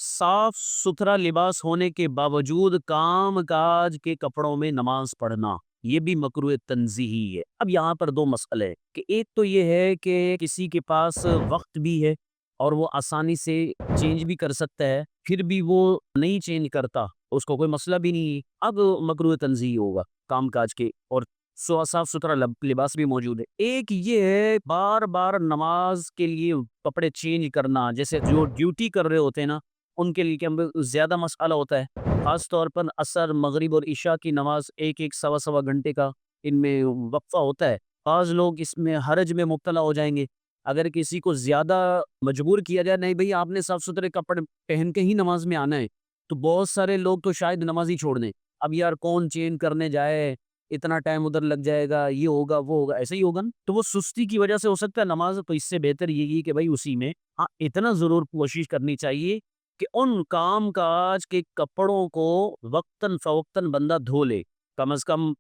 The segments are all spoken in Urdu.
صاف ستھرا لباس ہونے کے باوجود کام کاج کے کپڑوں میں نماز پڑھنا یہ بھی مکروہ تنزیہی ہے۔ اب یہاں پر دو مسئلے ہیں کہ ایک تو یہ ہے کہ کسی کے پاس وقت بھی ہے اور وہ آسانی سے چینج بھی کر سکتا ہے، پھر بھی وہ نہیں چینج کرتا، اس کو کوئی مسئلہ بھی نہیں ہے، اب مکروہ تنزیہی ہوگا کام کاج کے، اور صاف ستھرا لباس بھی موجود ہے۔ ایک یہ ہے بار بار نماز کے لیے کپڑے چینج کرنا، جیسے جو ڈیوٹی کر رہے ہوتے ہیں نا ان کے لیے زیادہ مسئلہ ہوتا ہے، خاص طور پر عصر، مغرب اور عشاء کی نماز ایک ایک سوا سوا گھنٹے کا ان میں وقفہ ہوتا ہے۔ بعض لوگ اس میں حرج میں مبتلا ہو جائیں گے اگر کسی کو زیادہ مجبور کیا جائے، نہیں بھئی آپ نے صاف ستھرے کپڑے پہن کے ہی نماز میں آنا ہے، تو بہت سارے لوگ تو شاید نماز ہی چھوڑ دیں۔ اب یار کون چینج کرنے جائے، اتنا ٹائم ادھر لگ جائے گا، یہ ہوگا وہ ہوگا، ایسے ہی ہوگا نا، تو وہ سستی کی وجہ سے ہو سکتا ہے نماز، تو اس سے بہتر یہی کہ بھئی اسی میں ہاں اتنا ضرور کوشش کرنی چاہیے کہ ان کام کاج کے کپڑوں کو وقتاً فوقتاً بندہ دھو لے، کم از کم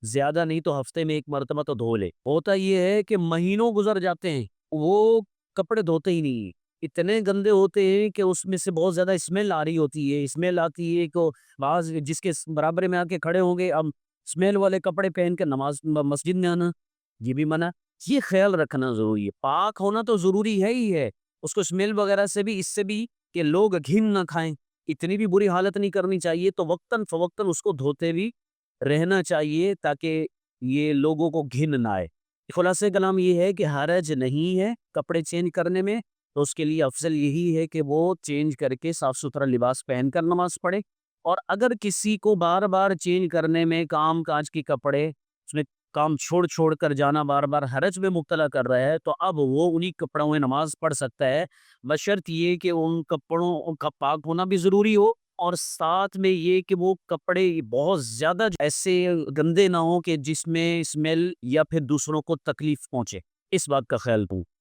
زیادہ نہیں تو ہفتے میں ایک مرتبہ تو دھو لے۔ ہوتا یہ ہے کہ مہینوں گزر جاتے ہیں وہ کپڑے دھوتے ہی نہیں، اتنے گندے ہوتے ہیں کہ اس میں سے بہت زیادہ اسمیل آ رہی ہوتی ہے، اسمیل آتی ہے کہ بعض جس کے برابر میں آ کے کھڑے ہوں گے، اب اسمیل والے کپڑے پہن کے مسجد میں آنا یہ بھی منع۔ یہ خیال رکھنا ضروری ہے، پاک ہونا تو ضروری ہے ہی ہے، اس کو اسمیل وغیرہ سے بھی، اس سے بھی کہ لوگ گھن نہ کھائیں، اتنی بھی بری حالت نہیں کرنی چاہیے، تو وقتاً فوقتاً اس کو دھوتے بھی رہنا چاہیے تاکہ یہ لوگوں کو گھن نہ آئے۔ خلاصہ کلام یہ ہے کہ حرج نہیں ہے کپڑے چینج کرنے میں، تو اس کے لیے افضل یہی ہے کہ وہ چینج کر کے صاف ستھرا لباس پہن کر نماز پڑھے۔ اور اگر کسی کو بار بار چینج کرنے میں کام کاج کے کپڑے اس میں کام چھوڑ چھوڑ کر جانا بار بار حرج میں مبتلا کر رہا ہے، تو اب وہ انہی کپڑوں میں نماز پڑھ سکتا ہے، بشرط یہ کہ ان کپڑوں کا پاک ہونا بھی ضروری ہو، اور ساتھ میں یہ کہ وہ کپڑے بہت زیادہ ایسے گندے نہ ہوں کہ جس میں اسمیل یا پھر دوسروں کو تکلیف پہنچے، اس بات کا خیال دوں۔